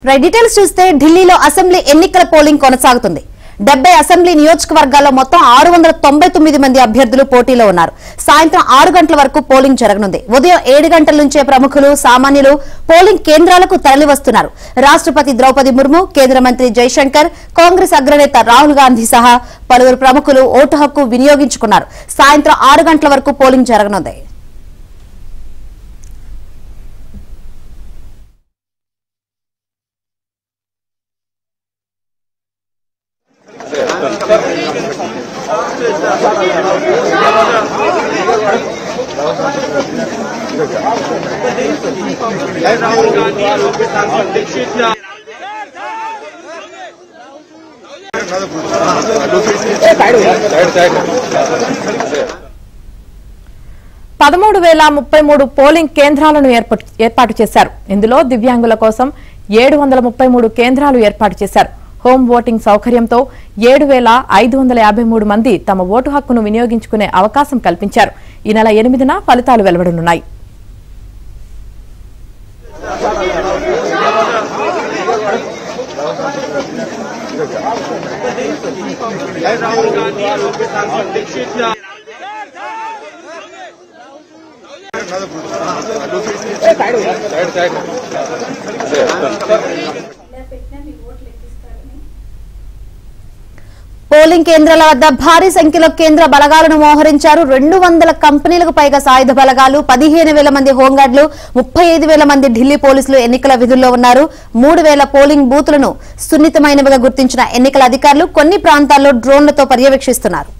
Details చూస్తే ఢిల్లీలో assembly ఎన్నికల పోలింగ్ కొనసాగుతుంది. 70 అసెంబ్లీ నియోజకవర్గాల్లో మొత్తం 699 మంది అభ్యర్థులు పోటీలో ఉన్నారు. సాయంత్రం 6 గంటల వరకు పోలింగ్ జరగనుంది. ఉదయం 7 గంటల నుంచే ప్రముఖులు, సామాన్యులు పోలింగ్ కేంద్రాలకు తరలివస్తున్నారు. రాష్ట్రపతి ద్రౌపది ముర్ము, కేంద్ర మంత్రి జైశంకర్, కాంగ్రెస్ అగ్రనేత రాహుల్ గాంధీ సహా పలువురు ప్రముఖులు ఓటు హక్కు వినియోగించుకున్నారు. సాయంత్రం 6 గంటల వరకు పోలింగ్ జరగనుంది. పదమూడు 33 పోలింగ్ కేంద్రాలను ఏర్పాటు చేశారు. ఇందులో దివ్యాంగుల కోసం 733 కేంద్రాలు ఏర్పాటు చేశారు. హోం ఓటింగ్ సౌకర్యంతో 7,553 మంది తమ ఓటు హక్కును వినియోగించుకునే అవకాశం కల్పించారు. ఈ నెల 8న ఫలితాలు వెలువడనున్నాయి. పోలింగ్ కేంద్రాల వద్ద భారీ సంఖ్యలో కేంద్ర బలగాలను మోహరించారు. 200 కంపెనీలకు పైగా సాయుధ బలగాలు, 15,000 మంది హోంగార్డులు, 35,000 మంది ఢిల్లీ పోలీసులు ఎన్నికల విధుల్లో ఉన్నారు. 3,000 పోలింగ్ బూతులను సున్నితమైనవిగా గుర్తించిన ఎన్నికల అధికారులు కొన్ని ప్రాంతాల్లో డ్రోన్లతో పర్యవేక్షిస్తున్నారు.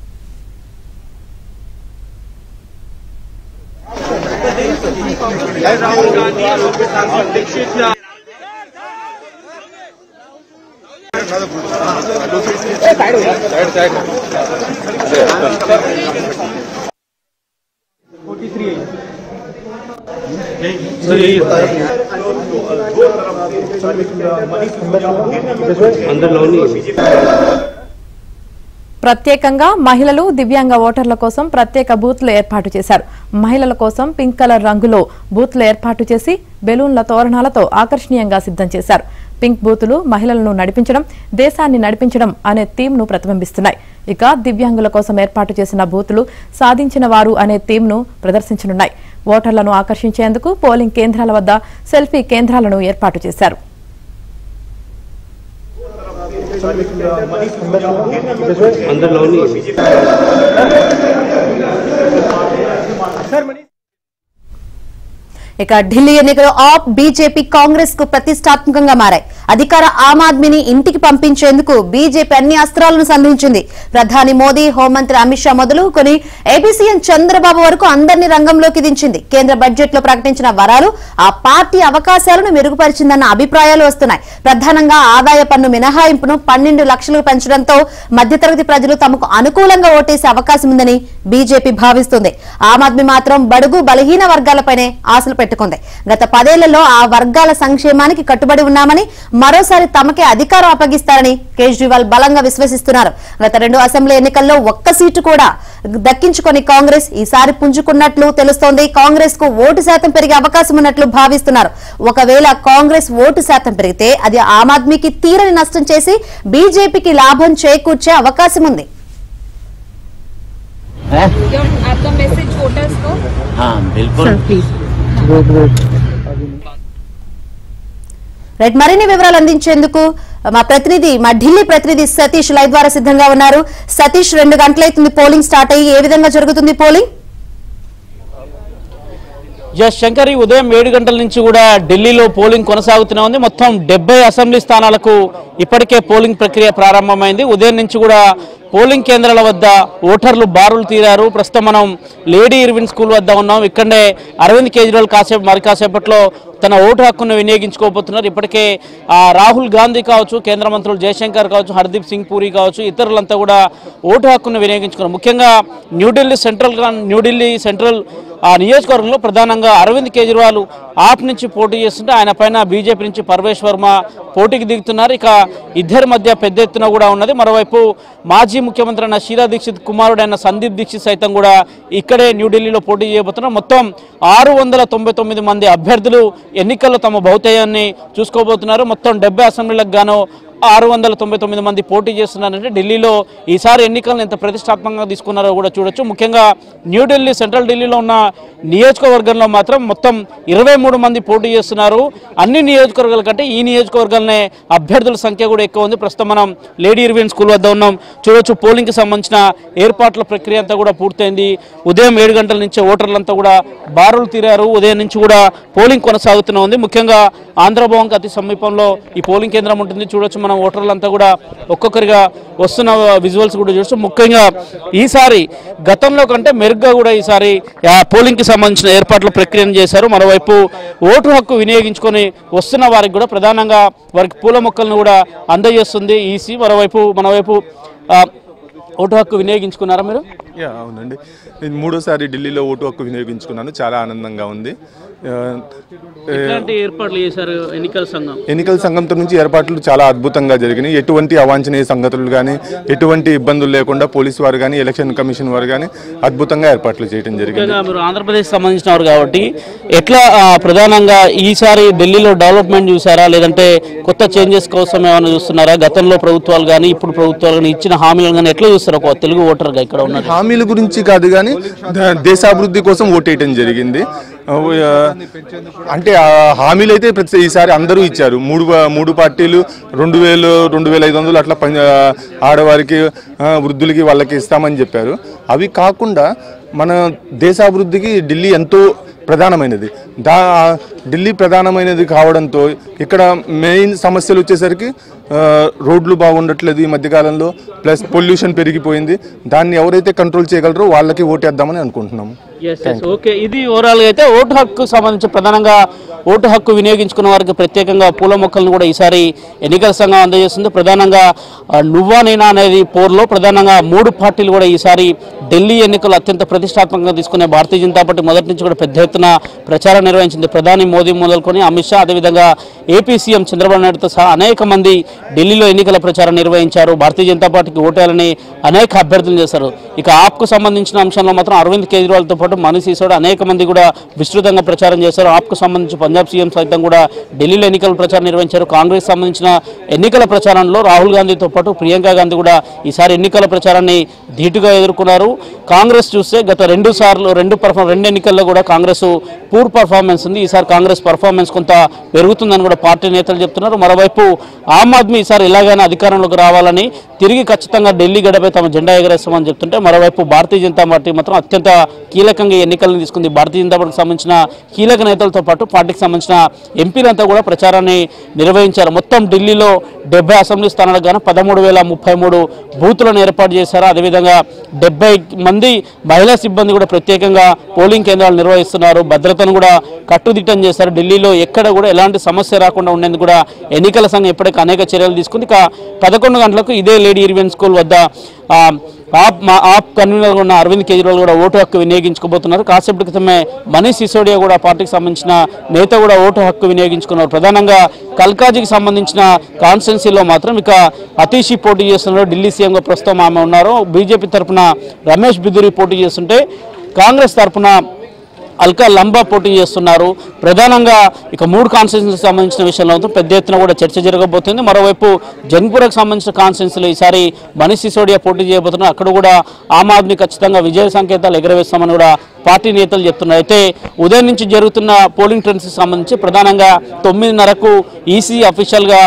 ప్రత్యేకంగా మహిళలు, దివ్యాంగ ఓటర్ల కోసం ప్రత్యేక బూత్లు ఏర్పాటు చేశారు. మహిళల కోసం పింక్ కలర్ రంగులో బూత్లు ఏర్పాటు చేసి బెలూన్ల తోరణాలతో ఆకర్షణీయంగా సిద్ధం చేశారు. పింక్ బూతులు మహిళలను నడిపించడం, దేశాన్ని నడిపించడం అనే థీమ్ ను ప్రతిబింబిస్తున్నాయి. ఇక దివ్యాంగుల కోసం ఏర్పాటు చేసిన బూతులు సాధించిన వారు అనే థీమ్ ను ప్రదర్శించనున్నాయి. ఓటర్లను ఆకర్షించేందుకు పోలింగ్ కేంద్రాల వద్ద సెల్ఫీ కేంద్రాలను ఏర్పాటు చేశారు. ఇక ఢిల్లీ ఎన్నికలు ఆప్, బీజేపీ, కాంగ్రెస్ కు ప్రతిష్టాత్మకంగా మారాయి. అధికార ఆమ్ ఆద్మీని ఇంటికి పంపించేందుకు బీజేపీ అన్ని అస్త్రాలను సంధించింది. ప్రధాని మోదీ, హోంమంత్రి అమిత్ షా మొదలుకొని ఏపీ సీఎం చంద్రబాబు వరకు అందరినీ రంగంలోకి దించింది. కేంద్ర బడ్జెట్ లో ప్రకటించిన వరాలు ఆ పార్టీ అవకాశాలను మెరుగుపరిచిందన్న అభిప్రాయాలు వస్తున్నాయి. ప్రధానంగా ఆదాయ పన్ను మినహాయింపును 12 లక్షలకు పెంచడంతో మధ్యతరగతి ప్రజలు తమకు అనుకూలంగా ఓటేసే అవకాశం ఉందని బీజేపీ భావిస్తుంది. ఆమ్ ఆద్మీ మాత్రం బడుగు, బలహీన వర్గాలపైనే ఆశలు పెట్టుకుంది. గత 10 ఏళ్లలో ఆ వర్గాల సంక్షేమానికి కట్టుబడి ఉన్నామని, మరోసారి తమకే అధికారం అప్పగిస్తారని కేజ్రీవాల్ బలంగా విశ్వసిస్తున్నారు. గత 2 అసెంబ్లీ ఎన్నికల్లో ఒక్క సీటు కూడా దక్కించుకొని కాంగ్రెస్ ఈసారి పుంజుకున్నట్లు తెలుస్తోంది. కాంగ్రెస్ కు ఓటు శాతం పెరిగే అవకాశం ఉన్నట్లు భావిస్తున్నారు. ఒకవేళ కాంగ్రెస్ ఓటు శాతం పెరిగితే అది ఆమ్ ఆద్మీకి తీరని నష్టం చేసి బీజేపీకి లాభం చేకూర్చే అవకాశం ఉంది. మరిన్ని వివరాలు అందించేందుకు మా ఢిల్లీ ప్రతినిధి సతీష్ లైవ్ ద్వారా సిద్ధంగా ఉన్నారు. సతీష్, 2 గంటలైతుంది పోలింగ్ స్టార్ట్ అయ్యి. ఏ విధంగా జరుగుతుంది పోలింగ్? శంకరి, ఉదయం 7 గంటల నుంచి కూడా ఢిల్లీలో పోలింగ్ కొనసాగుతూనే ఉంది. మొత్తం 70 అసెంబ్లీ స్థానాలకు ఇప్పటికే పోలింగ్ ప్రక్రియ ప్రారంభమైంది. ఉదయం నుంచి కూడా పోలింగ్ కేంద్రాల వద్ద ఓటర్లు బారులు తీరారు. ప్రస్తుతం మనం లేడీ ఇర్విన్ స్కూల్ వద్ద ఉన్నాం. ఇక్కడనే అరవింద్ కేజ్రీవాల్ మరి కాసేపట్లో తన ఓటు హక్కును వినియోగించుకోబోతున్నారు. ఇప్పటికే రాహుల్ గాంధీ కావచ్చు, కేంద్ర మంత్రులు జయశంకర్ కావచ్చు, హర్దీప్ సింగ్ పూరి కావచ్చు, ఇతరులంతా కూడా ఓటు హక్కును వినియోగించుకున్నారు. ముఖ్యంగా న్యూఢిల్లీ సెంట్రల్ ఆ నియోజకవర్గంలో ప్రధానంగా అరవింద్ కేజ్రీవాల్ ఆప్ నుంచి పోటీ చేస్తుంటే ఆయన పైన బీజేపీ నుంచి పర్వేష్ వర్మ పోటీకి దిగుతున్నారు. ఇక ఇద్దరి మధ్య పెద్ద ఎత్తున కూడా ఉన్నది. మరోవైపు మాజీ ముఖ్యమంత్రి అయిన షీలా దీక్షిత్ కుమారుడైన సందీప్ దీక్షిత్ సైతం కూడా ఇక్కడే న్యూఢిల్లీలో పోటీ చేయబోతున్నారు. మొత్తం 699 మంది అభ్యర్థులు ఎన్నికల్లో తమ భౌతయాన్ని చూసుకోబోతున్నారు. మొత్తం 70 అసెంబ్లీలకు గాను 699 మంది పోటీ చేస్తున్నారంటే ఢిల్లీలో ఈసారి ఎన్నికలను ఎంత ప్రతిష్టాత్మకంగా తీసుకున్నారో కూడా చూడొచ్చు. ముఖ్యంగా న్యూఢిల్లీ సెంట్రల్ ఢిల్లీలో ఉన్న నియోజకవర్గంలో మాత్రం మొత్తం 23 మంది పోటీ చేస్తున్నారు. అన్ని నియోజకవర్గాల కంటే ఈ నియోజకవర్గాలనే అభ్యర్థుల సంఖ్య కూడా ఎక్కువ ఉంది. ప్రస్తుతం మనం లేడీ ఇర్విన్ స్కూల్ వద్ద ఉన్నాం. చూడొచ్చు పోలింగ్కి సంబంధించిన ఏర్పాట్ల ప్రక్రియ అంతా కూడా పూర్తయింది. ఉదయం 7 గంటల నుంచి ఓటర్లంతా కూడా బారులు తీరారు. ఉదయం నుంచి కూడా పోలింగ్ కొనసాగుతూనే ఉంది. ముఖ్యంగా ఆంధ్రభవన్కి అతి సమీపంలో ఈ పోలింగ్ కేంద్రం ఉంటుంది. చూడొచ్చు మనం ఓటర్లంతా కూడా ఒక్కొక్కరిగా వస్తున్న విజువల్స్ కూడా చూడొచ్చు. ముఖ్యంగా ఈసారి గతంలో కంటే మెరుగ్గా కూడా ఈసారి పోలింగ్కి సంబంధించిన ఏర్పాట్ల ప్రక్రియను చేశారు. మరోవైపు ఓటు హక్కు వినియోగించుకొని వస్తున్న వారికి కూడా ప్రధానంగా వారికి పూల మొక్కలను కూడా అందజేస్తుంది ఈసీ. మనవైపు ఓటు హక్కు వినియోగించుకున్నారా మీరు? అవునండి, నేను 3సారి ఢిల్లీలో ఓటు హక్కు వినియోగించుకున్నాను. చాలా ఆనందంగా ఉంది. ఏర్పాట్లు చేశారు ఎన్నికల సంఘంతో నుంచి ఏర్పాట్లు చాలా అద్భుతంగా జరిగినాయి. ఎటువంటి అవాంఛనీయ సంగతులు కానీ ఎటువంటి ఇబ్బందులు లేకుండా పోలీసు వారు కానీ ఎలక్షన్ కమిషన్ వారు కానీ అద్భుతంగా ఏర్పాట్లు చేయడం జరిగింది. మీరు ఆంధ్రప్రదేశ్ సంబంధించిన వారు కాబట్టి ఎట్లా ప్రధానంగా ఈసారి ఢిల్లీలో డెవలప్మెంట్ చూసారా, లేదంటే కొత్త చేంజెస్ కోసం ఏమైనా చూస్తున్నారా? గతంలో ప్రభుత్వాలు కానీ ఇప్పుడు ప్రభుత్వాలు కానీ ఇచ్చిన హామీలను కానీ ఎట్లా చూస్తారు ఒక తెలుగు ఓటర్గా? ఇక్కడ ఉన్న హామీల గురించి కాదు కానీ దేశాభివృద్ధి కోసం ఓటేయడం జరిగింది. అంటే హామీలు అయితే ఈసారి అందరూ ఇచ్చారు. మూడు పార్టీలు 2000, 2500 అట్లా ఆడవారికి వృద్ధులకి వాళ్ళకి ఇస్తామని చెప్పారు. అవి కాకుండా మన దేశాభివృద్ధికి ఢిల్లీ ఎంతో ప్రధానమైనది. ఢిల్లీ ప్రధానమైనది కావడంతో ఇక్కడ మెయిన్ సమస్యలు వచ్చేసరికి రోడ్లు బాగుండట్లేదు ఈ మధ్యకాలంలో, ప్లస్ పొల్యూషన్ పెరిగిపోయింది. దాన్ని ఎవరైతే కంట్రోల్ చేయగలరో వాళ్ళకి ఓటేద్దామని అనుకుంటున్నాము. ఓకే, ఇది ఓవరాల్గా అయితే ఓటు హక్కు సంబంధించి ప్రధానంగా ఓటు హక్కు వినియోగించుకున్న వారికి ప్రత్యేకంగా పూల మొక్కలను కూడా ఈసారి ఎన్నికల సంఘం అందజేస్తుంది. ప్రధానంగా నువ్వా నేనా అనేది పోర్లో ప్రధానంగా 3 పార్టీలు కూడా ఈసారి ఢిల్లీ ఎన్నికలు అత్యంత ప్రతిష్టాత్మకంగా తీసుకునే భారతీయ జనతా పార్టీ మొదటి నుంచి కూడా పెద్ద ఎత్తున ప్రచారం నిర్వహించింది. ప్రధాని మోదీ మొదలుకొని అమిత్ షా, అదేవిధంగా ఏపీ సీఎం చంద్రబాబు నాయుడుతో సహా అనేక మంది ఢిల్లీలో ఎన్నికల ప్రచారం నిర్వహించారు. భారతీయ జనతా పార్టీకి ఓటేయాలని అనేక అభ్యర్థులు చేశారు. ఇక ఆప్కు సంబంధించిన అంశంలో మాత్రం అరవింద్ కేజ్రీవాల్తో పాటు మనీష్ సిసోడియా అనేక మంది కూడా విస్తృతంగా ప్రచారం చేశారు. ఆప్కు సంబంధించి పంజాబ్ సీఎం సైతం కూడా ఢిల్లీలో ఎన్నికల ప్రచారం నిర్వహించారు. కాంగ్రెస్ సంబంధించిన ఎన్నికల ప్రచారంలో రాహుల్ గాంధీతో పాటు ప్రియాంక గాంధీ కూడా ఈసారి ఎన్నికల ప్రచారాన్ని ధీటుగా ఎదుర్కొన్నారు. కాంగ్రెస్ చూస్తే గత 2 ఎన్నికల్లో కూడా కాంగ్రెస్ పూర్ పర్ఫార్మెన్స్ ఉంది. ఈసారి కాంగ్రెస్ పర్ఫార్మెన్స్ కొంత పెరుగుతుందని కూడా పార్టీ నేతలు చెప్తున్నారు. మరోవైపు ఆమ్ ఆద్మీ ఈసారి ఎలాగైనా అధికారంలోకి రావాలని తిరిగి ఖచ్చితంగా ఢిల్లీ గడపై తమ జెండా ఎగరేస్తామని చెప్తుంటే, మరోవైపు భారతీయ జనతా పార్టీ మాత్రం అత్యంత కీలకంగా ఎన్నికలను తీసుకుంది. భారతీయ జనతా పార్టీకి సంబంధించిన కీలక నేతలతో పాటు పార్టీకి సంబంధించిన ఎంపీలంతా కూడా ప్రచారాన్ని నిర్వహించారు. మొత్తం ఢిల్లీలో 70 అసెంబ్లీ స్థానాలకు గాను 13,033 బూతులను ఏర్పాటు చేశారు. అదేవిధంగా 70 మంది మహిళా సిబ్బంది కూడా ప్రత్యేకంగా పోలింగ్ కేంద్రాలు నిర్వహిస్తున్నారు. భద్రతను కూడా కట్టుదిట్టం చేశారు. ఢిల్లీలో ఎక్కడ కూడా ఎలాంటి సమస్య రాకుండా ఉండేందుకు కూడా ఎన్నికల సంఘం ఇప్పటికీ అనేక చర్యలు తీసుకుంది. ఇక 11 గంటలకు ఇదే లేడీ ఇర్విన్ స్కూల్ వద్ద ఆప్ కన్వీనర్ ఉన్న అరవింద్ కేజ్రీవాల్ కూడా ఓటు హక్కు వినియోగించుకోబోతున్నారు. కాసేపటి క్రితమే మనీష్ సిసోడియా కూడా పార్టీకి సంబంధించిన నేత కూడా ఓటు హక్కు వినియోగించుకున్నారు. ప్రధానంగా కల్కాజీకి సంబంధించిన కాన్స్టిట్యున్సీలో మాత్రం ఇక అతీషి పోటీ చేస్తున్నారు. ఢిల్లీ సీఎంగా ప్రస్తుతం ఆమె ఉన్నారు. బీజేపీ తరఫున రమేష్ బిధూరి పోటీ చేస్తుంటే కాంగ్రెస్ తరఫున అల్కా లంబా పోటీ చేస్తున్నారు. ప్రధానంగా ఇక 3 కాన్స్టిట్యున్సీలకు సంబంధించిన విషయంలో పెద్ద ఎత్తున కూడా చర్చ జరగబోతుంది. మరోవైపు జన్పూర్కి సంబంధించిన కాన్స్టిట్యున్సీలో ఈసారి మనీష్ సిసోడియా పోటీ చేయబోతున్నారు. అక్కడ కూడా ఆమ్ ఆద్మీ ఖచ్చితంగా విజయ సంకేతాలు ఎగరవేస్తామని కూడా పార్టీ నేతలు చెప్తున్నారు. అయితే ఉదయం నుంచి జరుగుతున్న పోలింగ్ ట్రెండ్స్కి సంబంధించి ప్రధానంగా 9:30కు ఈసీ అఫీషియల్గా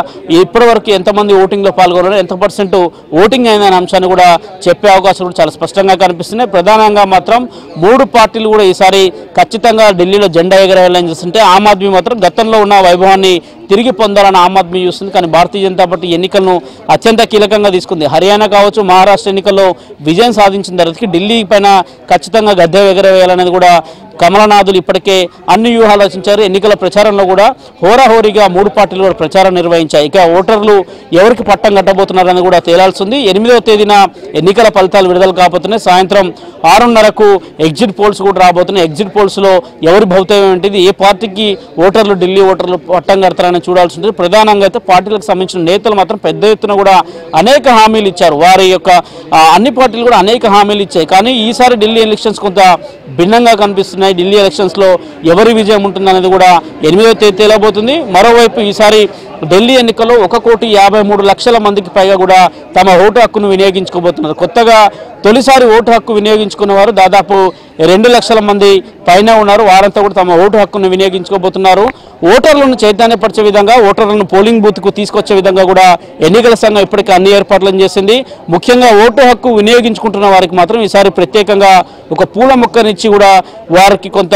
ఇప్పటివరకు ఎంతమంది ఓటింగ్లో పాల్గొన్నారు, ఎంత % ఓటింగ్ అయిందనే అంశాన్ని కూడా చెప్పే అవకాశం కూడా చాలా స్పష్టంగా కనిపిస్తున్నాయి. ప్రధానంగా మాత్రం 3 పార్టీలు కూడా ఈసారి ఖచ్చితంగా ఢిల్లీలో జెండా ఎగరవేయాలని చూస్తుంటే ఆమ్ ఆద్మీ మాత్రం గతంలో ఉన్న వైభవాన్ని తిరిగి పొందాలని ఆమ్ ఆద్మీ చూస్తుంది. కానీ భారతీయ జనతా పార్టీ ఎన్నికలను అత్యంత కీలకంగా తీసుకుంది. హర్యానా కావచ్చు, మహారాష్ట్ర ఎన్నికల్లో విజయం సాధించిన తర్వాత ఢిల్లీ పైన ఖచ్చితంగా గద్దె ఎగరవేయాలనేది కూడా కమలనాథులు ఇప్పటికే అన్ని వ్యూహాలు రచించారు. ఎన్నికల ప్రచారంలో కూడా హోరాహోరీగా 3 పార్టీలు కూడా ప్రచారం నిర్వహించాయి. ఇక ఓటర్లు ఎవరికి పట్టం కట్టబోతున్నారని కూడా తేలాల్సి ఉంది. 8వ తేదీన ఎన్నికల ఫలితాలు విడుదల కాబోతున్నాయి. సాయంత్రం 6:30కు ఎగ్జిట్ పోల్స్ కూడా రాబోతున్నాయి. ఎగ్జిట్ పోల్స్లో ఎవరి భవితవ్యం ఏంటిది, ఏ పార్టీకి ఓటర్లు ఢిల్లీ ఓటర్లు పట్టం కడతారని చూడాల్సి ఉంటుంది. ప్రధానంగా అయితే పార్టీలకు సంబంధించిన నేతలు మాత్రం పెద్ద ఎత్తున కూడా అనేక హామీలు ఇచ్చారు. వారి యొక్క అన్ని పార్టీలు కూడా అనేక హామీలు ఇచ్చాయి. కానీ ఈసారి ఢిల్లీ ఎలక్షన్స్ కొంత భిన్నంగా కనిపిస్తున్నాయి. ఢిల్లీ ఎలక్షన్స్లో ఎవరి విజయం ఉంటుందనేది కూడా 8వ తేదీ తేలబోతుంది. మరోవైపు ఈసారి ఢిల్లీ ఎన్నికల్లో 1,53,00,000 మందికి పైగా కూడా తమ ఓటు హక్కును వినియోగించుకోబోతున్నారు. కొత్తగా తొలిసారి ఓటు హక్కు వినియోగించుకున్న వారు దాదాపు 2 లక్షల మంది పైన ఉన్నారు. వారంతా కూడా తమ ఓటు హక్కును వినియోగించుకోబోతున్నారు. ఓటర్లను చైతన్యపరిచే విధంగా, ఓటర్లను పోలింగ్ బూత్కు తీసుకొచ్చే విధంగా కూడా ఎన్నికల సంఘం ఇప్పటికే అన్ని ఏర్పాట్లను చేసింది. ముఖ్యంగా ఓటు హక్కు వినియోగించుకుంటున్న వారికి మాత్రం ఈసారి ప్రత్యేకంగా ఒక పూల మొక్కనిచ్చి కూడా వారికి కొంత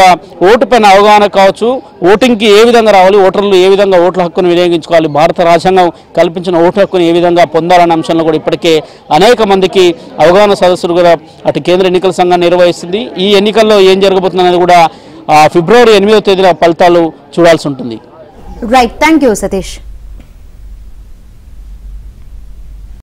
ఓటు పైన అవగాహన కావచ్చు, ఓటింగ్కి ఏ విధంగా రావాలి, ఓటర్లు ఏ విధంగా ఓట్ల హక్కును వినియోగించుకోవాలి, భారత రాజ్యాంగం కల్పించిన ఓటు హక్కును ఏ విధంగా పొందాలన్న అంశంలో కూడా ఇప్పటికే అనేక మందికి అవగాహన సదస్సులు కూడా అటు కేంద్ర ఎన్నికల సంఘం నిర్వహిస్తుంది. ఈ ఎన్నికల్లో ఏం జరగబోతుందనేది కూడా ఫిబ్రవరి 8వ తేదీన ఫలితాలు చూడాల్సి ఉంటుంది. Right, thank you Satish.